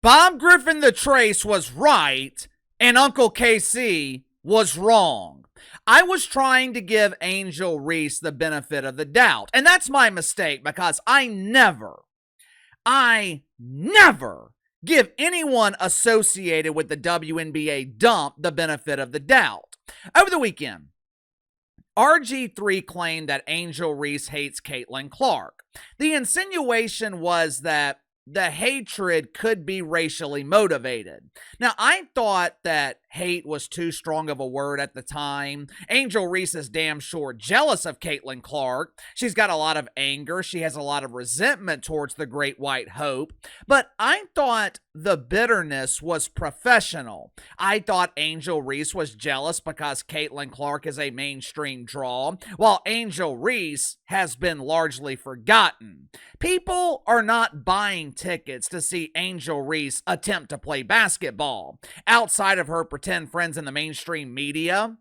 Bob Griffin the Trace was right and Uncle KC was wrong. I was trying to give Angel Reese the benefit of the doubt. And that's my mistake because I never give anyone associated with the WNBA dump the benefit of the doubt. Over the weekend, RG3 claimed that Angel Reese hates Caitlin Clark. The insinuation was that the hatred could be racially motivated. Now, I thought that hate was too strong of a word at the time. Angel Reese is damn sure jealous of Caitlin Clark. She's got a lot of anger. She has a lot of resentment towards the Great White Hope. But I thought the bitterness was professional. I thought Angel Reese was jealous because Caitlin Clark is a mainstream draw, while Angel Reese has been largely forgotten. People are not buying tickets to see Angel Reese attempt to play basketball. Outside of her pretend friends in the mainstream media,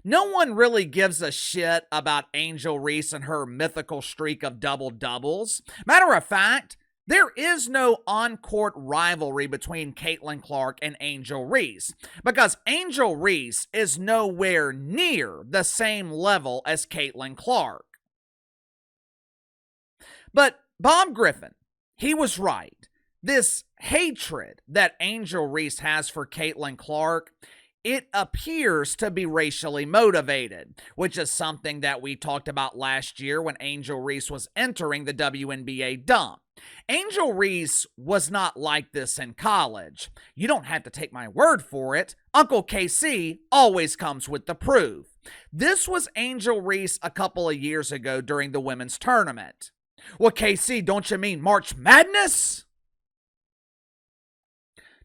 no one really gives a shit about Angel Reese and her mythical streak of double-doubles. Matter of fact, there is no on-court rivalry between Caitlin Clark and Angel Reese because Angel Reese is nowhere near the same level as Caitlin Clark. But Bob Griffin, he was right. This hatred that Angel Reese has for Caitlin Clark, it appears to be racially motivated, which is something that we talked about last year when Angel Reese was entering the WNBA dump. Angel Reese was not like this in college. You don't have to take my word for it. Uncle KC always comes with the proof. This was Angel Reese a couple of years ago during the women's tournament. Well, KC, don't you mean March Madness?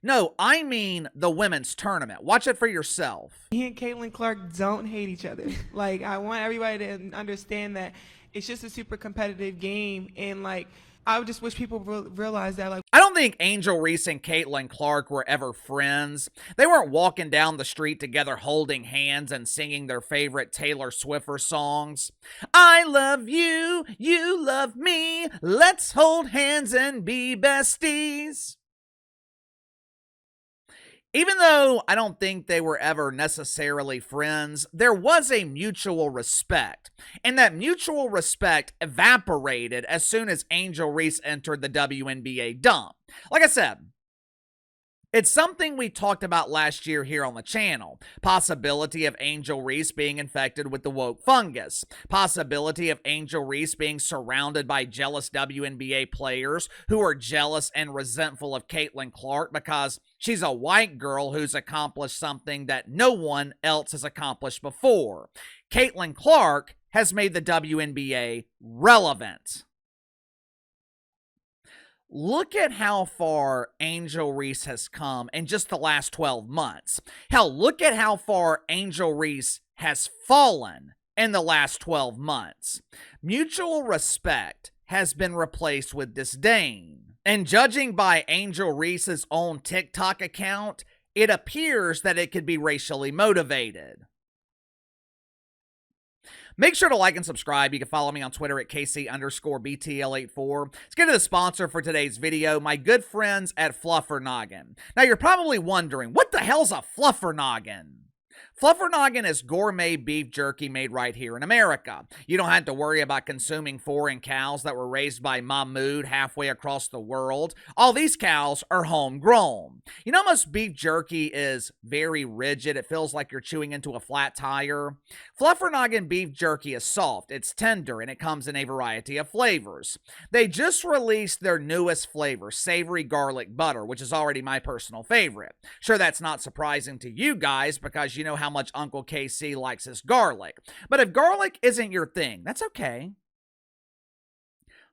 No, I mean the women's tournament. Watch it for yourself. He and Caitlin Clark don't hate each other. Like, I want everybody to understand that it's just a super competitive game. And, like, I would just wish people realize that. Like, I don't think Angel Reese and Caitlin Clark were ever friends. They weren't walking down the street together holding hands and singing their favorite Taylor Swift songs. I love you, you love me, let's hold hands and be besties. Even though I don't think they were ever necessarily friends, there was a mutual respect. And that mutual respect evaporated as soon as Angel Reese entered the WNBA dump. Like I said, it's something we talked about last year here on the channel. Possibility of Angel Reese being infected with the woke fungus. Possibility of Angel Reese being surrounded by jealous WNBA players who are jealous and resentful of Caitlin Clark because she's a white girl who's accomplished something that no one else has accomplished before. Caitlin Clark has made the WNBA relevant. Look at how far Angel Reese has come in just the last 12 months. Hell, look at how far Angel Reese has fallen in the last 12 months. Mutual respect has been replaced with disdain. And judging by Angel Reese's own TikTok account, it appears that it could be racially motivated. Make sure to like and subscribe. You can follow me on Twitter at KC_BTL84. Let's get to the sponsor for today's video, my good friends at Fluffernoggin. Now, you're probably wondering, what the hell's a Fluffernoggin? Fluffernoggin is gourmet beef jerky made right here in America. You don't have to worry about consuming foreign cows that were raised by Mahmoud halfway across the world. All these cows are homegrown. You know, most beef jerky is very rigid. It feels like you're chewing into a flat tire. Fluffernoggin beef jerky is soft, it's tender, and it comes in a variety of flavors. They just released their newest flavor, savory garlic butter, which is already my personal favorite. Sure, that's not surprising to you guys because you know how much Uncle KC likes his garlic. But if garlic isn't your thing, that's okay.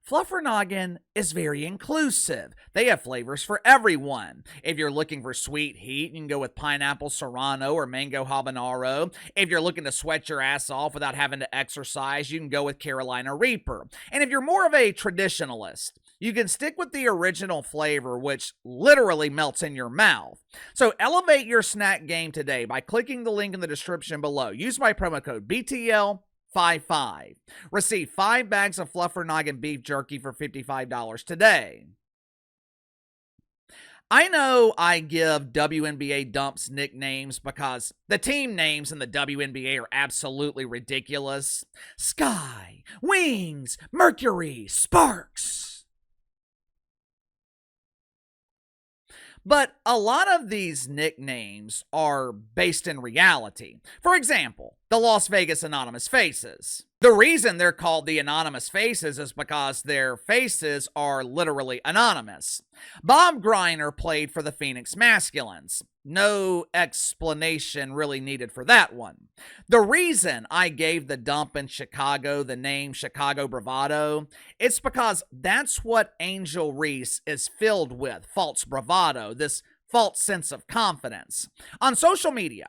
Fluffernoggin is very inclusive. They have flavors for everyone. If you're looking for sweet heat, you can go with pineapple serrano or mango habanero. If you're looking to sweat your ass off without having to exercise, you can go with Carolina Reaper. And if you're more of a traditionalist, you can stick with the original flavor, which literally melts in your mouth. So elevate your snack game today by clicking the link in the description below. Use my promo code BTL55. Receive 5 bags of Fluffernoggin beef jerky for $55 today. I know I give WNBA dumps nicknames because the team names in the WNBA are absolutely ridiculous. Sky, Wings, Mercury, Sparks. But a lot of these nicknames are based in reality. For example, the Las Vegas Anonymous Faces. The reason they're called the Anonymous Faces is because their faces are literally anonymous. Bob Griner played for the Phoenix Masculines. No explanation really needed for that one. The reason I gave the dump in Chicago the name Chicago Bravado, it's because that's what Angel Reese is filled with, false bravado, this false sense of confidence. On social media,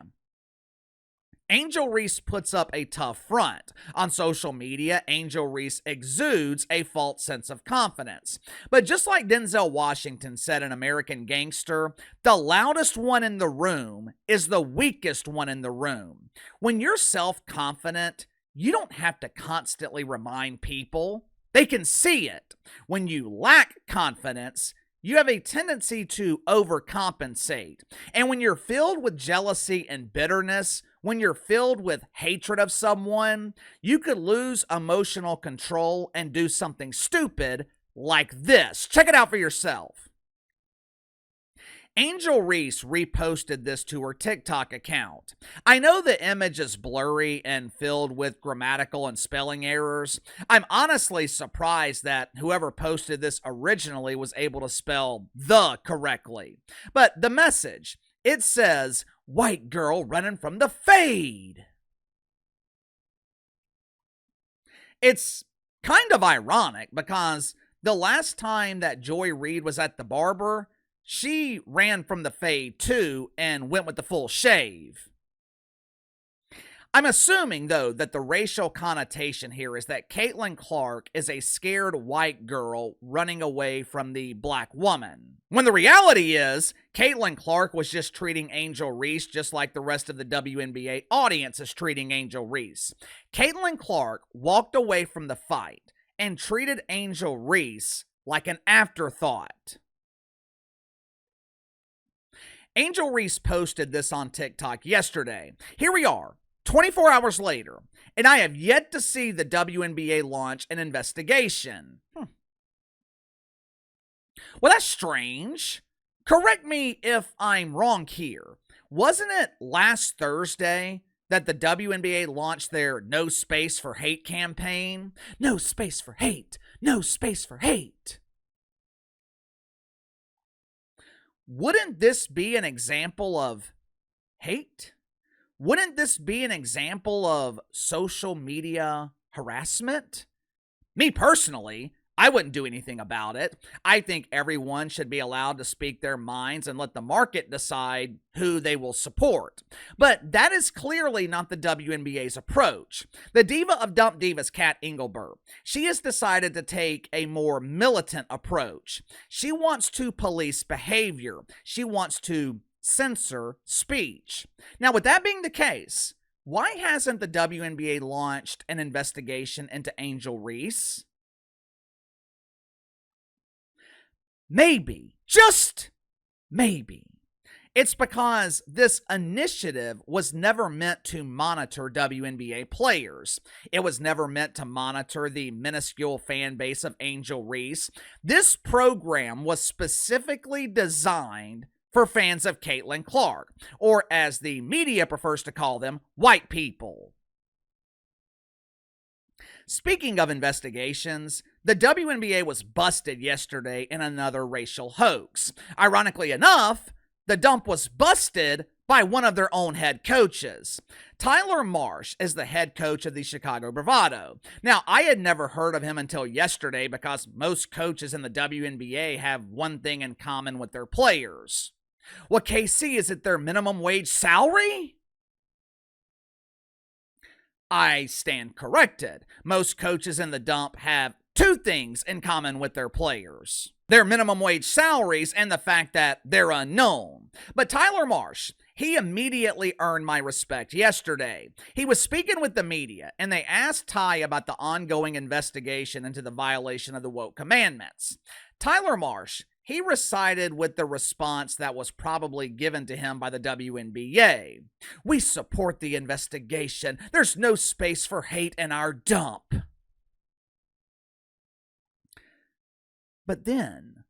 Angel Reese puts up a tough front. On social media, Angel Reese exudes a false sense of confidence. But just like Denzel Washington said in American Gangster, the loudest one in the room is the weakest one in the room. When you're self-confident, you don't have to constantly remind people. They can see it. When you lack confidence, you have a tendency to overcompensate. And when you're filled with jealousy and bitterness, when you're filled with hatred of someone, you could lose emotional control and do something stupid like this. Check it out for yourself. Angel Reese reposted this to her TikTok account. I know the image is blurry and filled with grammatical and spelling errors. I'm honestly surprised that whoever posted this originally was able to spell the correctly. But the message, it says, white girl running from the fade. It's kind of ironic because the last time that Joy Reid was at the barber, she ran from the fade too and went with the full shave. I'm assuming, though, that the racial connotation here is that Caitlin Clark is a scared white girl running away from the black woman. When the reality is, Caitlin Clark was just treating Angel Reese just like the rest of the WNBA audience is treating Angel Reese. Caitlin Clark walked away from the fight and treated Angel Reese like an afterthought. Angel Reese posted this on TikTok yesterday. Here we are, 24 hours later, and I have yet to see the WNBA launch an investigation. Well, that's strange. Correct me if I'm wrong here. Wasn't it last Thursday that the WNBA launched their No Space for Hate campaign? No space for hate. No space for hate. Wouldn't this be an example of hate? Wouldn't this be an example of social media harassment? Me personally, I wouldn't do anything about it. I think everyone should be allowed to speak their minds and let the market decide who they will support. But that is clearly not the WNBA's approach. The diva of Dump Divas, Kat Engelbert, she has decided to take a more militant approach. She wants to police behavior. She wants to censor speech. Now, with that being the case, why hasn't the WNBA launched an investigation into Angel Reese? Maybe, just maybe, it's because this initiative was never meant to monitor WNBA players. It was never meant to monitor the minuscule fan base of Angel Reese. This program was specifically designed for fans of Caitlin Clark, or as the media prefers to call them, white people. Speaking of investigations, the WNBA was busted yesterday in another racial hoax. Ironically enough, the dump was busted by one of their own head coaches. Tyler Marsh is the head coach of the Chicago Bravado. Now, I had never heard of him until yesterday because most coaches in the WNBA have one thing in common with their players. Well, KC, is it their minimum wage salary? I stand corrected. Most coaches in the dump have two things in common with their players: their minimum wage salaries and the fact that they're unknown. But Tyler Marsh, he immediately earned my respect yesterday. He was speaking with the media, and they asked Ty about the ongoing investigation into the violation of the woke commandments. Tyler Marsh, he recited with the response that was probably given to him by the WNBA. "We support the investigation. There's no space for hate in our dump." But then,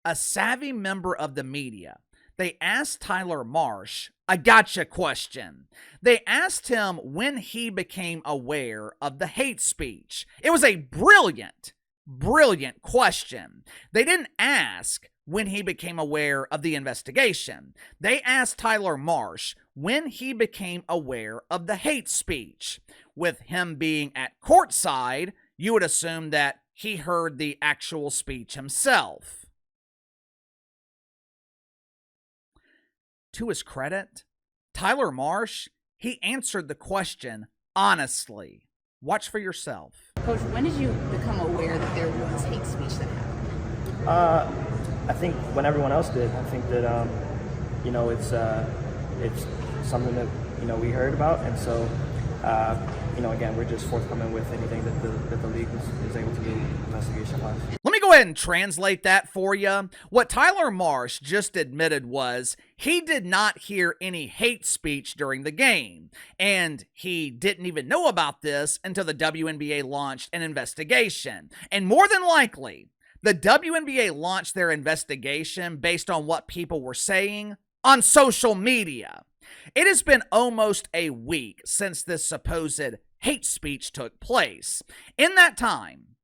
a savvy member of the media, they asked Tyler Marsh a gotcha question. They asked him when he became aware of the hate speech. It was a brilliant question. They didn't ask when he became aware of the investigation. They asked Tyler Marsh when he became aware of the hate speech. With him being at courtside, you would assume that he heard the actual speech himself. To his credit, Tyler Marsh, he answered the question honestly. Watch for yourself. Coach, when did you become aware that there was hate speech that happened? I think when everyone else did. I think that it's something that we heard about, and so again, we're just forthcoming with anything that the league is able to do investigation-wise. Let me go ahead and translate that for you. What Tyler Marsh just admitted was he did not hear any hate speech during the game, and he didn't even know about this until the WNBA launched an investigation. And more than likely, the WNBA launched their investigation based on what people were saying on social media. It has been almost a week since this supposed hate speech took place. In that time,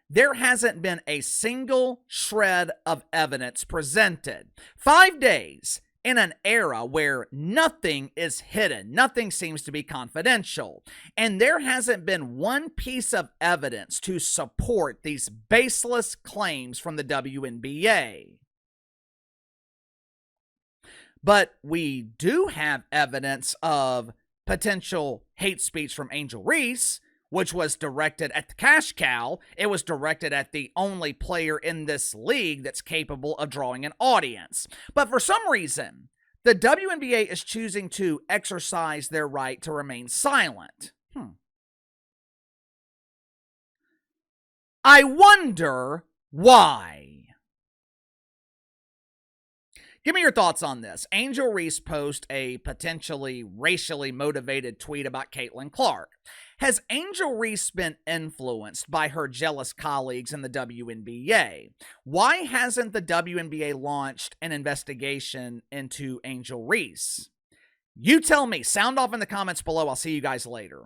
there hasn't been a single shred of evidence presented. 5 days in an era where nothing is hidden, nothing seems to be confidential, and there hasn't been one piece of evidence to support these baseless claims from the WNBA. But we do have evidence of potential hate speech from Angel Reese, which was directed at the cash cow. It was directed at the only player in this league that's capable of drawing an audience. But for some reason, the WNBA is choosing to exercise their right to remain silent. I wonder why. Give me your thoughts on this. Angel Reese posted a potentially racially motivated tweet about Caitlin Clark. Has Angel Reese been influenced by her jealous colleagues in the WNBA? Why hasn't the WNBA launched an investigation into Angel Reese? You tell me. Sound off in the comments below. I'll see you guys later.